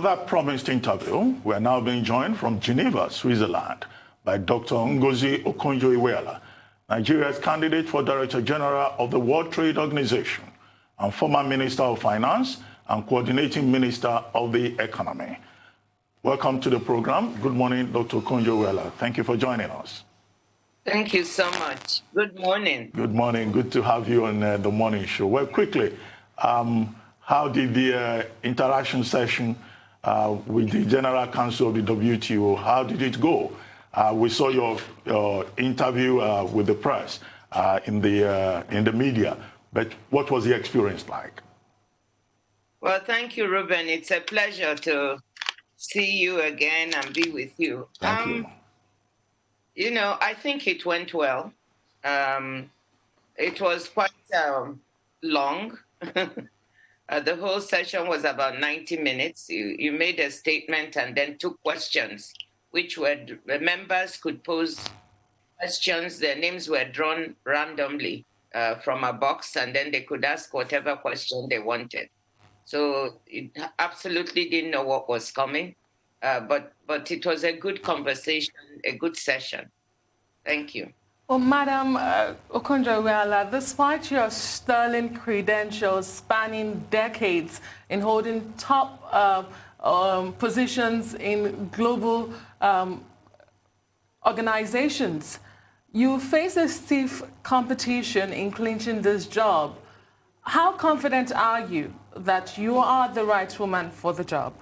For that promised interview, we are now being joined from Geneva, Switzerland, by Dr. Ngozi Okonjo-Iweala, Nigeria's candidate for Director General of the World Trade Organization and former Minister of Finance and Coordinating Minister of the Economy. Welcome to the program. Good morning, Dr. Okonjo-Iweala. Thank you for joining us. Thank you so much. Good morning. Good morning. Good to have you on the morning show. Well, quickly, how did the interaction session with the General Counsel of the WTO, how did it go? We saw your interview with the press in the media, but what was the experience like? Well, thank you, Ruben. It's a pleasure to see you again and be with you. Thank you. You know, I think it went well. It was quite long. The whole session was about 90 minutes. You made a statement and then took questions, which were the members could pose questions. Their names were drawn randomly from a box, and then they could ask whatever question they wanted. So it absolutely didn't know what was coming, but it was a good conversation, a good session. Thank you. Well, Madam Okonjo-Iweala, despite your sterling credentials spanning decades in holding top positions in global organizations, you face a stiff competition in clinching this job. How confident are you that you are the right woman for the job?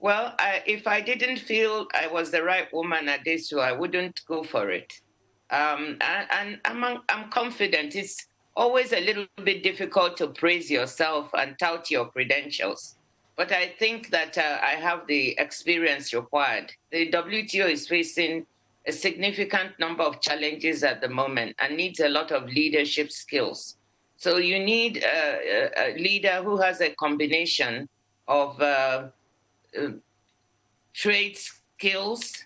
Well, if I didn't feel I was the right woman at this, I wouldn't go for it. And I'm confident. It's always a little bit difficult to praise yourself and tout your credentials. But I think that I have the experience required. The WTO is facing a significant number of challenges at the moment and needs a lot of leadership skills. So you need a leader who has a combination of trade skills,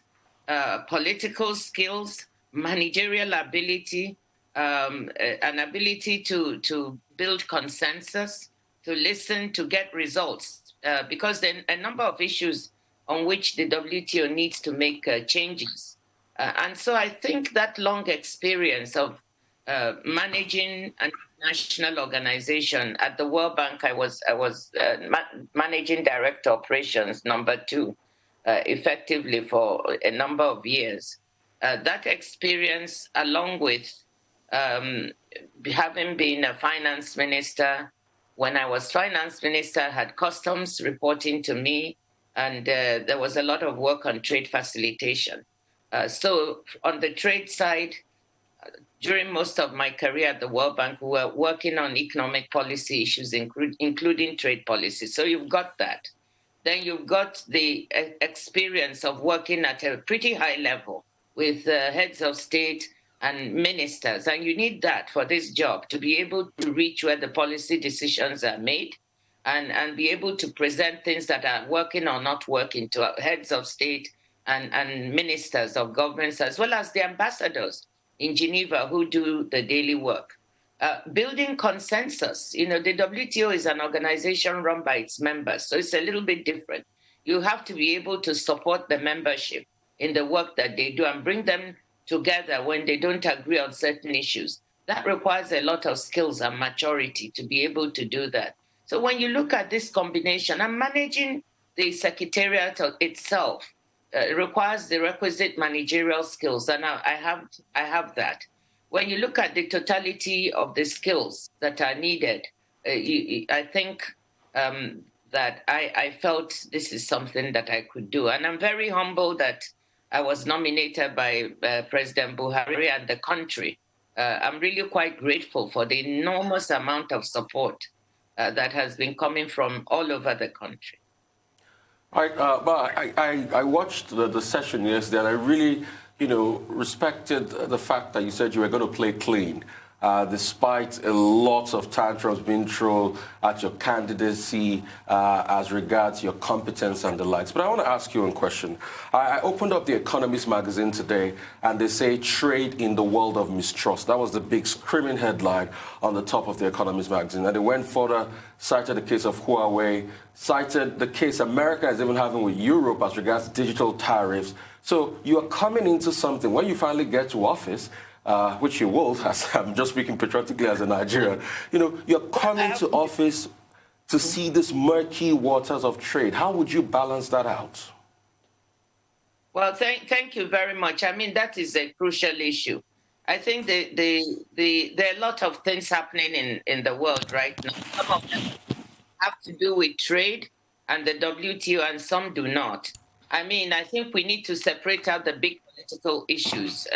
political skills, managerial ability, an ability to build consensus, to listen, to get results, because there are a number of issues on which the WTO needs to make changes. And so I think that long experience of managing an international organization at the World Bank, I was managing director operations #2 effectively for a number of years. That experience, along with having been a finance minister, when I was finance minister, I had customs reporting to me, and there was a lot of work on trade facilitation. So on the trade side, during most of my career at the World Bank, we were working on economic policy issues, including trade policy. So you've got that. Then you've got the experience of working at a pretty high level with heads of state and ministers. And you need that for this job, to be able to reach where the policy decisions are made and be able to present things that are working or not working to heads of state and ministers of governments, as well as the ambassadors in Geneva who do the daily work. Building consensus. You know, the WTO is an organization run by its members, so it's a little bit different. You have to be able to support the membership in the work that they do and bring them together when they don't agree on certain issues. That requires a lot of skills and maturity to be able to do that. So when you look at this combination, and managing the secretariat itself requires the requisite managerial skills, and I have that. When you look at the totality of the skills that are needed, I think that I felt this is something that I could do. And I'm very humble that I was nominated by President Buhari and the country. I'm really quite grateful for the enormous amount of support that has been coming from all over the country. I watched the session yesterday, and I really, respected the fact that you said you were going to play clean. despite a lot of tantrums being thrown at your candidacy as regards your competence and the likes. But I want to ask you a question. I opened up The Economist magazine today, and they say trade in the world of mistrust. That was the big screaming headline on the top of The Economist magazine. And they went further, cited the case of Huawei, cited the case America is even having with Europe as regards digital tariffs. So you are coming into something, when you finally get to office, which you will, as I'm just speaking patriotically as a Nigerian, you're coming to office to see this murky waters of trade. How would you balance that out? Well, thank you very much. I mean, that is a crucial issue. I think there are a lot of things happening in the world right now. Some of them have to do with trade and the WTO, and some do not. I mean, I think we need to separate out the big political issues.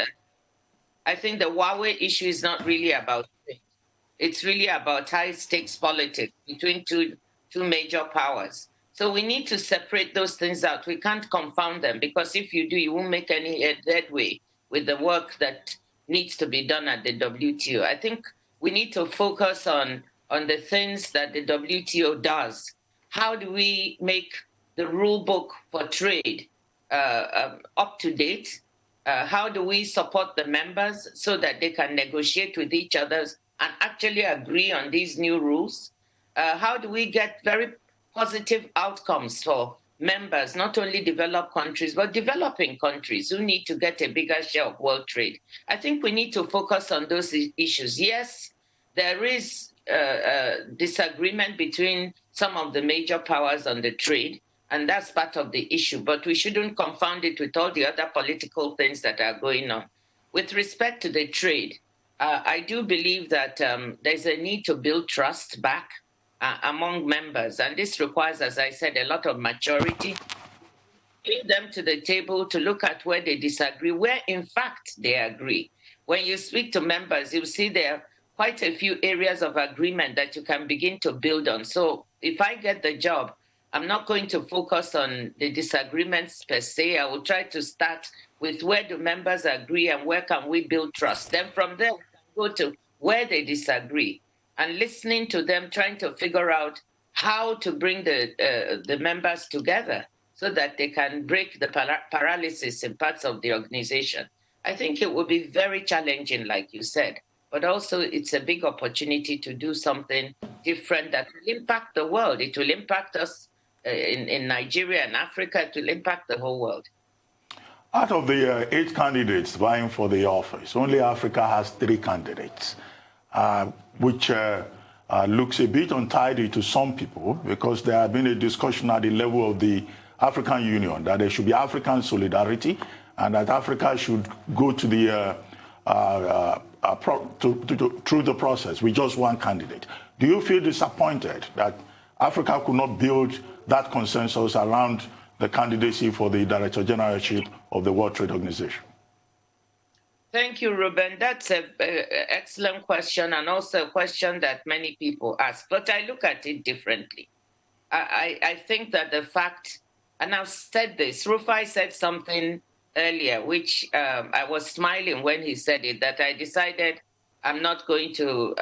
I think the Huawei issue is not really about trade. It's really about high-stakes politics between two major powers. So we need to separate those things out. We can't confound them, because if you do, you won't make any headway with the work that needs to be done at the WTO. I think we need to focus on the things that the WTO does. How do we make the rule book for trade up to date? How do we support the members so that they can negotiate with each other and actually agree on these new rules? How do we get very positive outcomes for members, not only developed countries, but developing countries who need to get a bigger share of world trade? I think we need to focus on those issues. Yes, there is disagreement between some of the major powers on the trade, and that's part of the issue. But we shouldn't confound it with all the other political things that are going on. With respect to the trade, I do believe that there's a need to build trust back among members. And this requires, as I said, a lot of maturity. Bring them to the table to look at where they disagree, where in fact they agree. When you speak to members, you'll see there are quite a few areas of agreement that you can begin to build on. So if I get the job, I'm not going to focus on the disagreements per se. I will try to start with where do members agree and where can we build trust. Then from there, we can go to where they disagree and listening to them, trying to figure out how to bring the members together so that they can break the paralysis in parts of the organization. I think it will be very challenging, like you said, but also it's a big opportunity to do something different that will impact the world. It will impact us in Nigeria and Africa. It will impact the whole world. Out of the 8 candidates vying for the office, only Africa has 3 candidates, which looks a bit untidy to some people, because there has been a discussion at the level of the African Union that there should be African solidarity and that Africa should go to the through the process with just one candidate. Do you feel disappointed that Africa could not build that consensus around the candidacy for the Director Generalship of the World Trade Organization? Thank you, Ruben. That's an excellent question, and also a question that many people ask. But I look at it differently. I think that the fact, and I've said this, Rufai said something earlier, which I was smiling when he said it, that I decided I'm not going to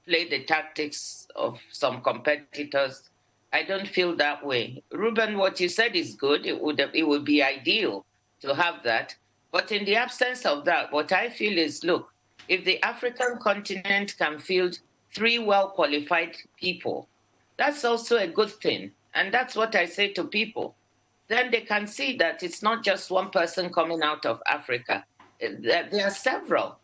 play the tactics of some competitors. I don't feel that way. Ruben, what you said is good. It would be ideal to have that. But in the absence of that, what I feel is, look, if the African continent can field 3 well-qualified people, that's also a good thing. And that's what I say to people. Then they can see that it's not just one person coming out of Africa. There are several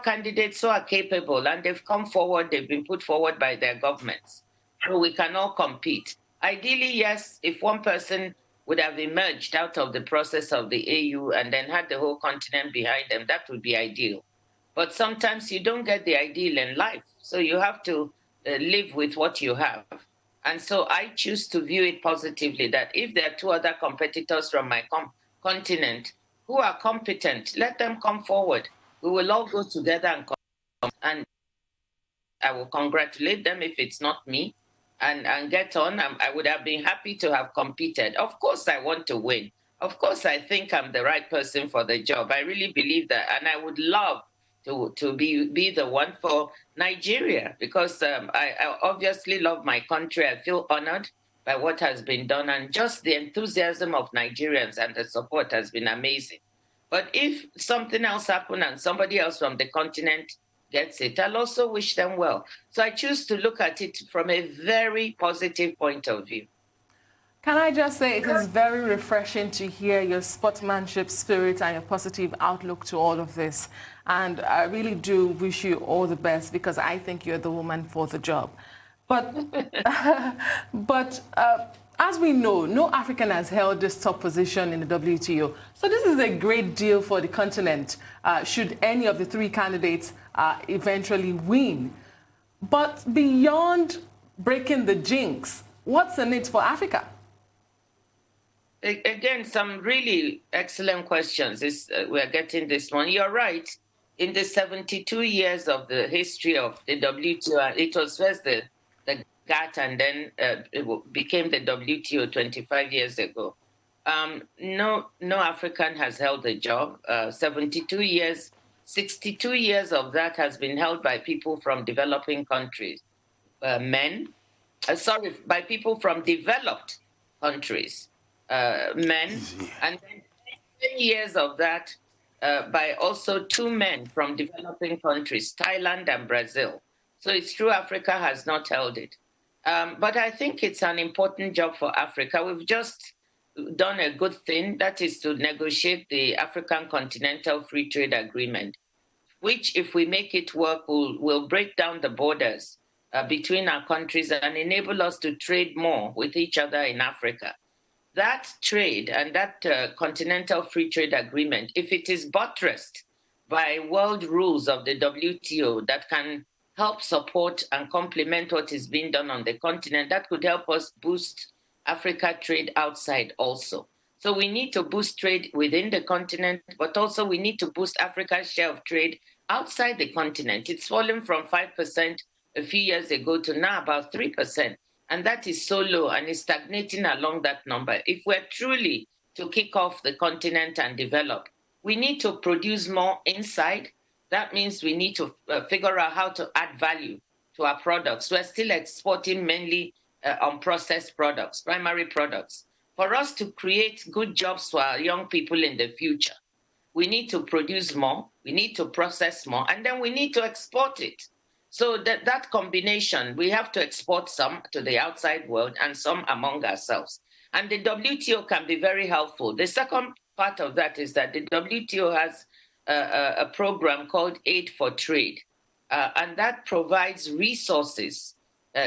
candidates who are capable, and they've come forward, they've been put forward by their governments. So we can all compete. Ideally, yes, if one person would have emerged out of the process of the AU and then had the whole continent behind them, that would be ideal. But sometimes you don't get the ideal in life. So you have to live with what you have. And so I choose to view it positively, that if there are 2 other competitors from my continent who are competent, let them come forward. We will all go together and I will congratulate them if it's not me and get on. I would have been happy to have competed. Of course, I want to win. Of course, I think I'm the right person for the job. I really believe that. And I would love to be the one for Nigeria, because I obviously love my country. I feel honored by what has been done, and just the enthusiasm of Nigerians and the support has been amazing. But if something else happens and somebody else from the continent gets it, I'll also wish them well. So I choose to look at it from a very positive point of view. Can I just say it is very refreshing to hear your sportsmanship spirit and your positive outlook to all of this. And I really do wish you all the best, because I think you're the woman for the job. But, as we know, no African has held this top position in the WTO. So this is a great deal for the continent, should any of the three candidates eventually win. But beyond breaking the jinx, what's in it for Africa? Again, some really excellent questions. We're getting this one. You're right. In the 72 years of the history of the WTO, it was first the GATT, and then it became the WTO 25 years ago. No African has held the job. 72 years, 62 years of that has been held by people from developing countries. By people from developed countries. Men, and then 10 years of that by also two men from developing countries, Thailand and Brazil. So it's true Africa has not held it. But I think it's an important job for Africa. We've just done a good thing, that is to negotiate the African Continental Free Trade Agreement, which, if we make it work, will break down the borders between our countries and enable us to trade more with each other in Africa. That trade and that Continental Free Trade Agreement, if it is buttressed by world rules of the WTO that can help support and complement what is being done on the continent, that could help us boost Africa trade outside also. So we need to boost trade within the continent, but also we need to boost Africa's share of trade outside the continent. It's fallen from 5% a few years ago to now about 3%. And that is so low and is stagnating along that number. If we're truly to kick off the continent and develop, we need to produce more inside. That means we need to figure out how to add value to our products. We're still exporting mainly unprocessed products, primary products. For us to create good jobs for our young people in the future, we need to produce more, we need to process more, and then we need to export it. So that combination, we have to export some to the outside world and some among ourselves. And the WTO can be very helpful. The second part of that is that the WTO has a program called Aid for Trade, and that provides resources,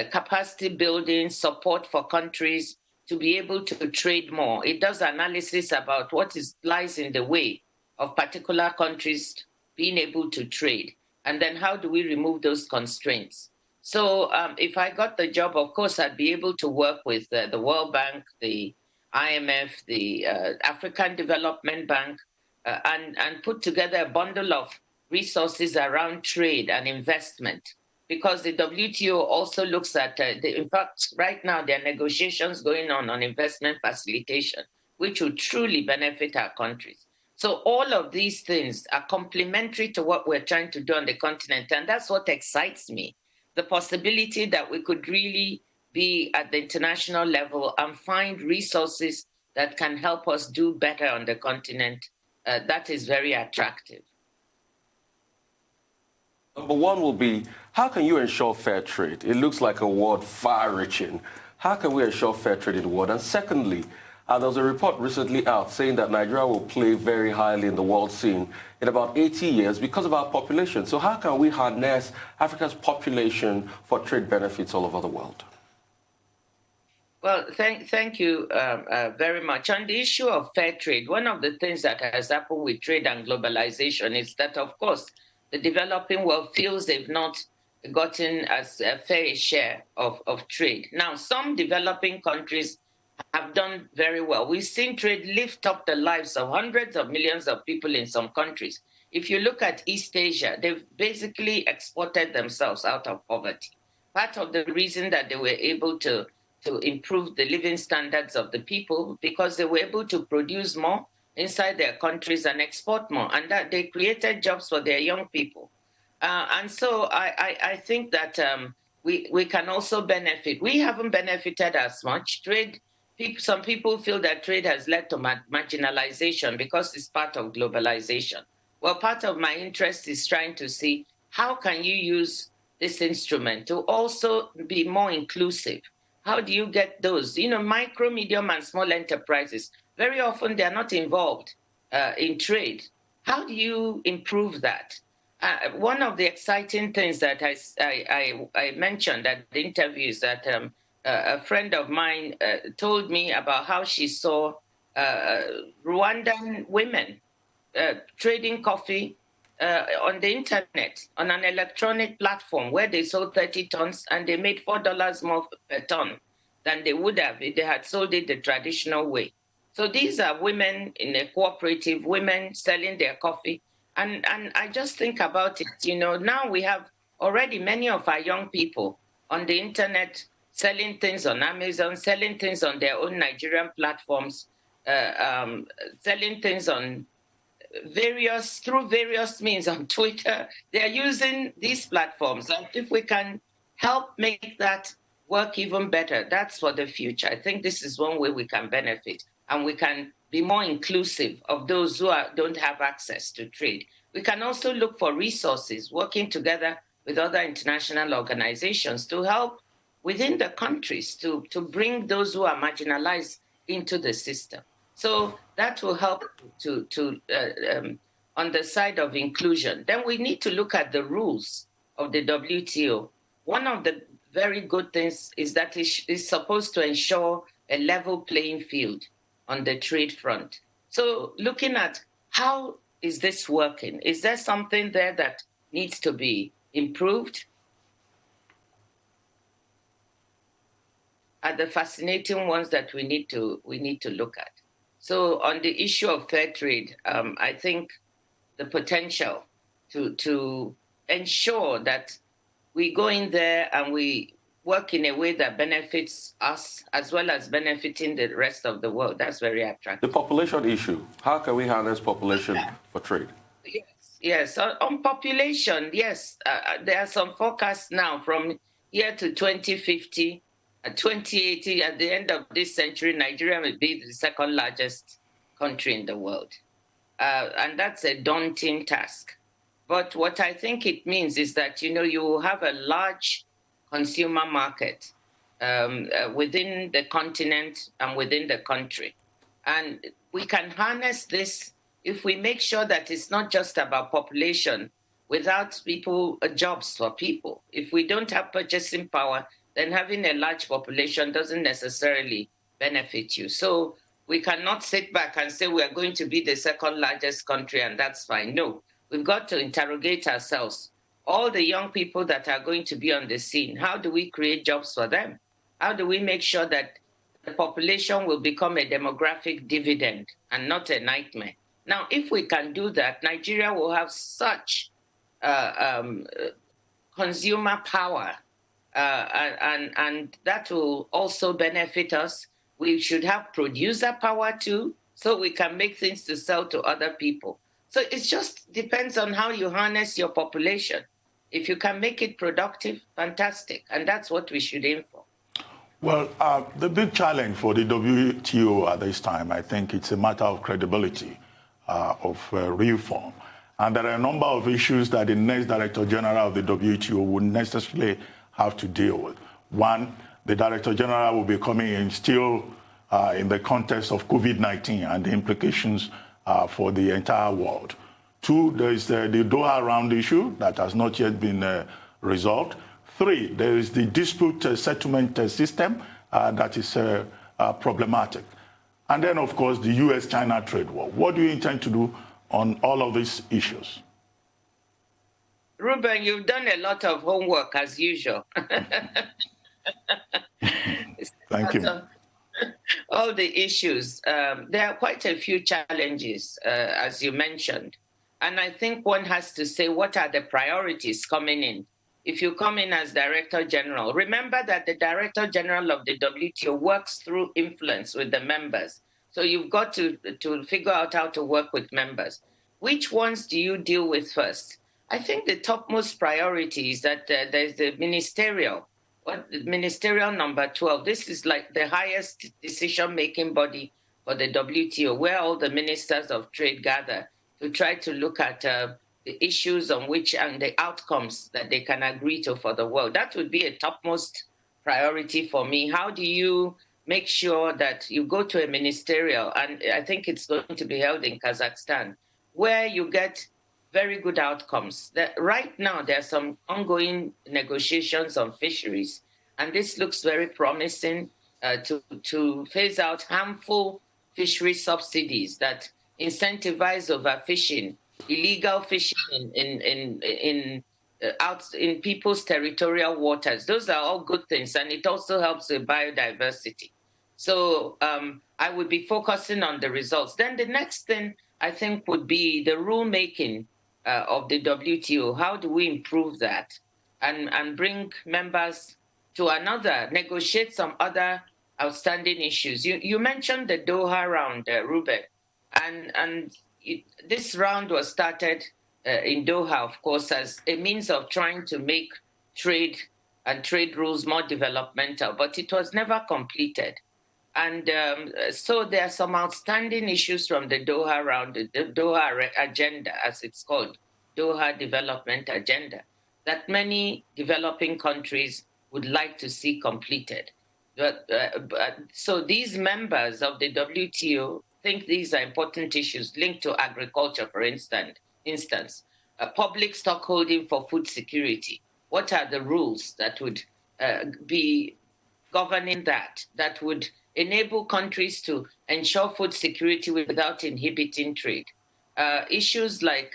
capacity building, support for countries to be able to trade more. It does analysis about what lies in the way of particular countries being able to trade. And then how do we remove those constraints? So if I got the job, of course, I'd be able to work with the World Bank, the IMF, the African Development Bank, and put together a bundle of resources around trade and investment. Because the WTO also looks at, in fact, right now there are negotiations going on investment facilitation, which will truly benefit our countries. So all of these things are complementary to what we're trying to do on the continent. And that's what excites me, the possibility that we could really be at the international level and find resources that can help us do better on the continent. That is very attractive. Number one will be, how can you ensure fair trade? It looks like a word far-reaching. How can we ensure fair trade in the world? And secondly, there was a report recently out saying that Nigeria will play very highly in the world scene in about 80 years because of our population. So how can we harness Africa's population for trade benefits all over the world? Well, thank you very much. On the issue of fair trade, one of the things that has happened with trade and globalization is that, of course, the developing world feels they've not gotten as a fair share of trade. Now, some developing countries have done very well. We've seen trade lift up the lives of hundreds of millions of people in some countries. If you look at East Asia, they've basically exported themselves out of poverty. Part of the reason that they were able to improve the living standards of the people because they were able to produce more inside their countries and export more, and that they created jobs for their young people. And so I think that we can also benefit. We haven't benefited as much. Some people feel that trade has led to marginalization because it's part of globalization. Well, part of my interest is trying to see how can you use this instrument to also be more inclusive. How do you get those? Micro, medium, and small enterprises, very often they're not involved in trade. How do you improve that? One of the exciting things that I mentioned at the interview is that a friend of mine told me about how she saw Rwandan women trading coffee on the internet, on an electronic platform where they sold 30 tons and they made $4 more per ton than they would have if they had sold it the traditional way. So these are women in a cooperative, women selling their coffee. And I just think about it, now we have already many of our young people on the internet selling things on Amazon, selling things on their own Nigerian platforms, selling things on through various means on Twitter. They are using these platforms. And if we can help make that work even better, that's for the future. I think this is one way we can benefit, and we can be more inclusive of those who don't have access to trade. We can also look for resources, working together with other international organizations to help within the countries to bring those who are marginalized into the system. So that will help on the side of inclusion. Then we need to look at the rules of the WTO. One of the very good things is that it's supposed to ensure a level playing field on the trade front. So looking at how is this working? Is there something there that needs to be improved? Are the fascinating ones that we need to look at. So on the issue of fair trade, I think the potential to ensure that we go in there and we work in a way that benefits us as well as benefiting the rest of the world. That's very attractive. The population issue. How can we harness population for trade? Yes. On population, yes. There are some forecasts now from here to 2050, 2080, at the end of this century, Nigeria will be the second largest country in the world. And that's a daunting task. But what I think it means is that, you will have a large consumer market within the continent and within the country. And we can harness this if we make sure that it's not just about population without jobs for people. If we don't have purchasing power, then having a large population doesn't necessarily benefit you. So we cannot sit back and say we are going to be the second largest country and that's fine. No, we've got to interrogate ourselves. All the young people that are going to be on the scene, how do we create jobs for them? How do we make sure that the population will become a demographic dividend and not a nightmare? Now, if we can do that, Nigeria will have such consumer power, and that will also benefit us. We should have producer power too, so we can make things to sell to other people. So it just depends on how you harness your population. If you can make it productive, fantastic, and that's what we should aim for. Well, the big challenge for the WTO at this time, I think it's a matter of credibility of reform. And there are a number of issues that the next Director General of the WTO would necessarily have to deal with. One, the Director General will be coming in still in the context of COVID-19 and the implications for the entire world. Two, there is the Doha round issue that has not yet been resolved. Three, there is the dispute settlement system that is problematic. And then, of course, the US-China trade war. What do you intend to do on all of these issues? Ruben, you've done a lot of homework as usual. Thank you. All the issues. There are quite a few challenges, as you mentioned. And I think one has to say, what are the priorities coming in? If you come in as Director General, remember that the Director General of the WTO works through influence with the members. So you've got to figure out how to work with members. Which ones do you deal with first? I think the topmost priority is that there's the ministerial number 12. This is like the highest decision-making body for the WTO, where all the ministers of trade gather to try to look at the issues on which and the outcomes that they can agree to for the world. That would be a topmost priority for me. How do you make sure that you go to a ministerial, and I think it's going to be held in Kazakhstan, where you get very good outcomes. Right now, there are some ongoing negotiations on fisheries, and this looks very promising to phase out harmful fishery subsidies that incentivize overfishing, illegal fishing out in people's territorial waters. Those are all good things, and it also helps with biodiversity. So I would be focusing on the results. Then the next thing I think would be the rulemaking of the WTO. How do we improve that and bring members to negotiate some other outstanding issues? You mentioned the Doha round, Ruben, and this round was started in Doha, of course, as a means of trying to make trade and trade rules more developmental, but it was never completed. And so there are some outstanding issues from the Doha round, the Doha agenda, as it's called, Doha Development Agenda, that many developing countries would like to see completed. So these members of the WTO think these are important issues linked to agriculture, for instance, public stockholding for food security. What are the rules that would be governing that would enable countries to ensure food security without inhibiting trade? Issues like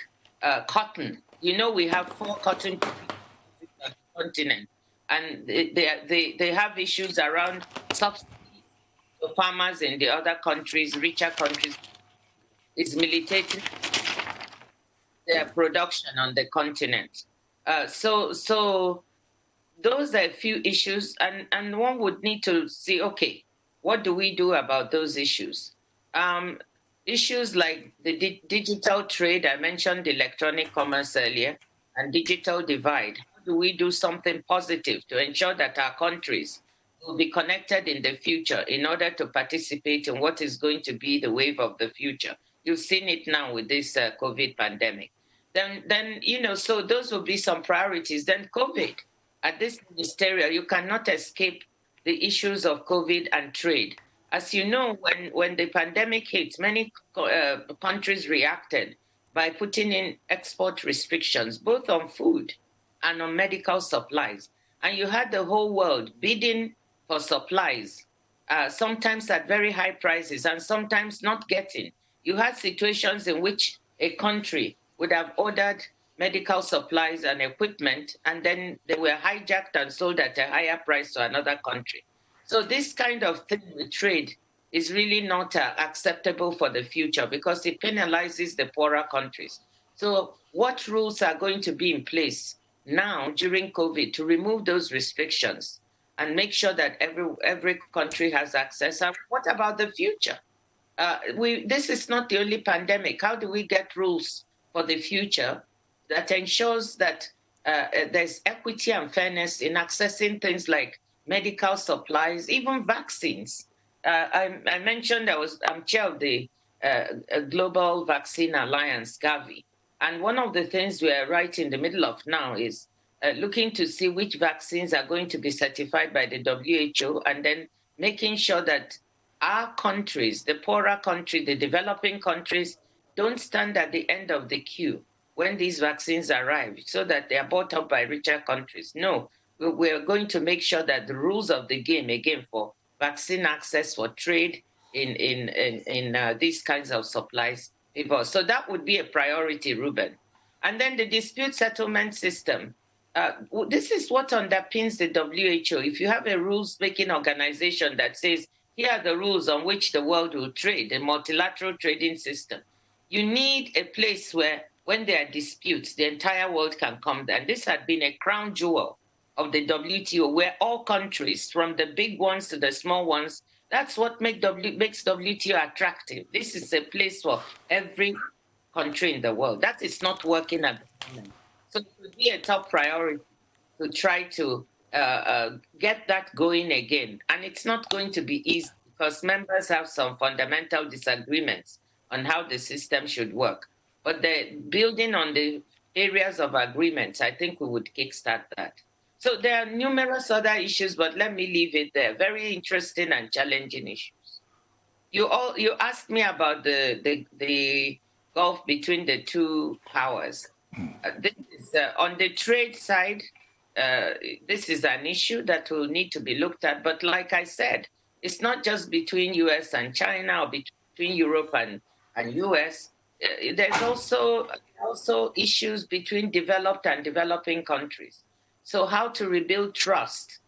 cotton. You know, we have 4 cotton continents, and they have issues around subsidies to farmers in the other countries, richer countries, is militating their production on the continent. So those are a few issues, and one would need to see, okay, what do we do about those issues? Issues like the digital trade, I mentioned electronic commerce earlier, and digital divide. How do we do something positive to ensure that our countries will be connected in the future in order to participate in what is going to be the wave of the future? You've seen it now with this COVID pandemic. Then so those will be some priorities. Then COVID, at this ministerial, you cannot escape the issues of COVID and trade. As you know, when the pandemic hit, many countries reacted by putting in export restrictions, both on food and on medical supplies. And you had the whole world bidding for supplies, sometimes at very high prices and sometimes not getting. You had situations in which a country would have ordered medical supplies and equipment, and then they were hijacked and sold at a higher price to another country. So this kind of thing with trade is really not acceptable for the future because it penalizes the poorer countries. So what rules are going to be in place now during COVID to remove those restrictions and make sure that every country has access? And what about the future? This is not the only pandemic. How do we get rules for the future that ensures that there's equity and fairness in accessing things like medical supplies, even vaccines? I mentioned I'm chair of the Global Vaccine Alliance, Gavi, and one of the things we're right in the middle of now is looking to see which vaccines are going to be certified by the WHO, and then making sure that our countries, the poorer countries, the developing countries, don't stand at the end of the queue when these vaccines arrive so that they are bought up by richer countries. No, we're going to make sure that the rules of the game, again, for vaccine access, for trade in these kinds of supplies, evolve. So that would be a priority, Ruben. And then the dispute settlement system. This is what underpins the WHO. If you have a rules-making organization that says, here are the rules on which the world will trade, a multilateral trading system, you need a place where, when there are disputes, the entire world can come there. And this had been a crown jewel of the WTO, where all countries, from the big ones to the small ones That's what makes WTO attractive. This is a place for every country in the world. That is not working at the moment. So it would be a top priority to try to get that going again. And it's not going to be easy because members have some fundamental disagreements on how the system should work. But building on the areas of agreements, I think we would kickstart that. So there are numerous other issues, but let me leave it there. Very interesting and challenging issues. You asked me about the gulf between the two powers. This is, on the trade side, this is an issue that will need to be looked at. But like I said, it's not just between US and China or between Europe and US. There's also issues between developed and developing countries. So how to rebuild trust?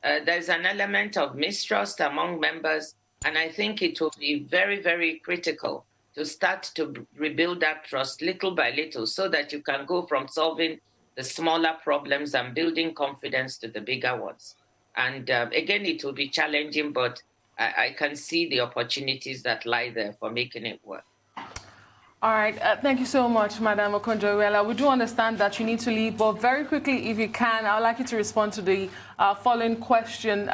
There's an element of mistrust among members, and I think it will be very, very critical to start to rebuild that trust little by little so that you can go from solving the smaller problems and building confidence to the bigger ones. And again, it will be challenging, but I can see the opportunities that lie there for making it work. All right. Thank you so much, Madam Okonjo-Iweala. We do understand that you need to leave, but very quickly, if you can, I would like you to respond to the following question.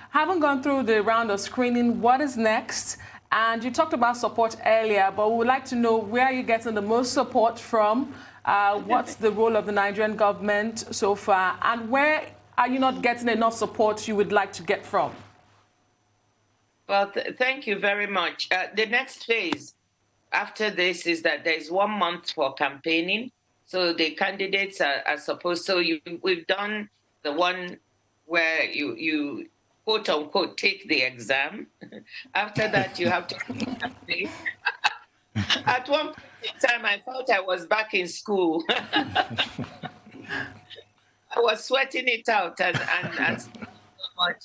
Haven't gone through the round of screening. What is next? And you talked about support earlier, but we would like to know where are you getting the most support from? What's the role of the Nigerian government so far? And where are you not getting enough support you would like to get from? Well, thank you very much. The next phase after this is that there's 1 month for campaigning. So the candidates are supposed, so we've done the one where you quote unquote take the exam. After that, you have to campaign. At one point in time, I thought I was back in school. I was sweating it out and so much.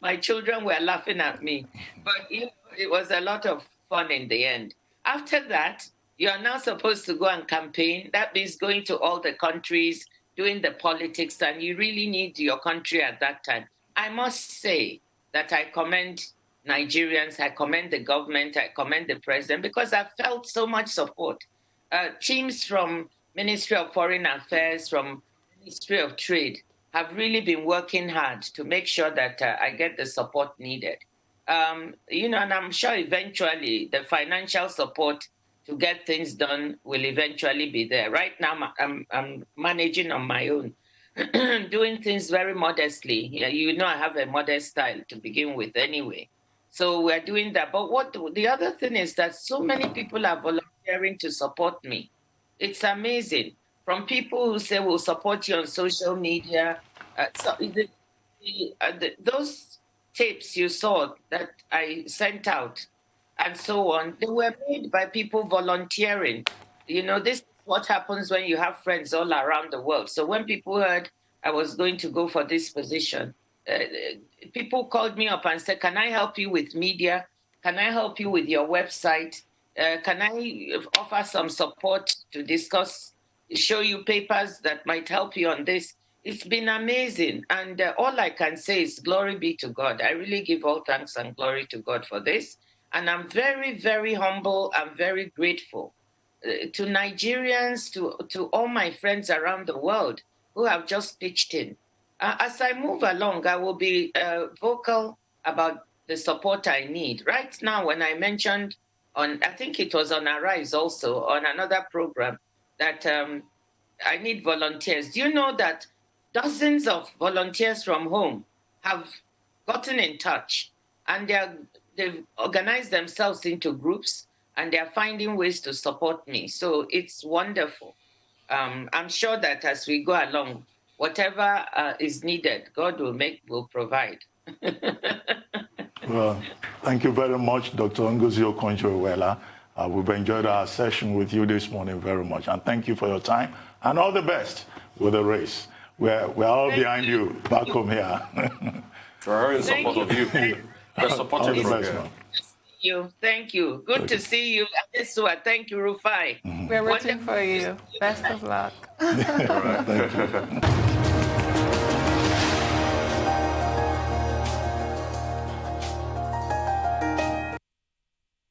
My children were laughing at me. But it was a lot of fun in the end. After that, you are now supposed to go and campaign. That means going to all the countries, doing the politics, and you really need your country at that time. I must say that I commend Nigerians, I commend the government, I commend the president, because I felt so much support. Teams from Ministry of Foreign Affairs, from Ministry of Trade, have really been working hard to make sure that I get the support needed. And I'm sure eventually the financial support to get things done will eventually be there. Right now, I'm managing on my own, doing things very modestly. I have a modest style to begin with anyway. So we're doing that. But the other thing is that so many people are volunteering to support me. It's amazing. From people who say we'll support you on social media. Those tapes you saw that I sent out and so on, they were made by people volunteering. This is what happens when you have friends all around the world. So when people heard I was going to go for this position, people called me up and said, can I help you with media? Can I help you with your website? Can I offer some support to discuss, show you papers that might help you on this? It's been amazing. And all I can say is glory be to God. I really give all thanks and glory to God for this. And I'm very, very humble and very grateful to Nigerians, to all my friends around the world who have just pitched in. As I move along, I will be vocal about the support I need. Right now, when I mentioned I think it was on Arise also, on another program, that I need volunteers. Do you know that dozens of volunteers from home have gotten in touch, and they've organized themselves into groups, and they're finding ways to support me. So it's wonderful. I'm sure that as we go along, whatever is needed, God will provide. Well, thank you very much, Dr. Ngozi Okonjo-Iweala. We've enjoyed our session with you this morning very much, and thank you for your time, and all the best with the race. We're all behind you back home here. We're in support of you. We're supporting you. Thank you. Good to see you. Thank you, Rufai. We're rooting for you. Best of luck. All right, thank you.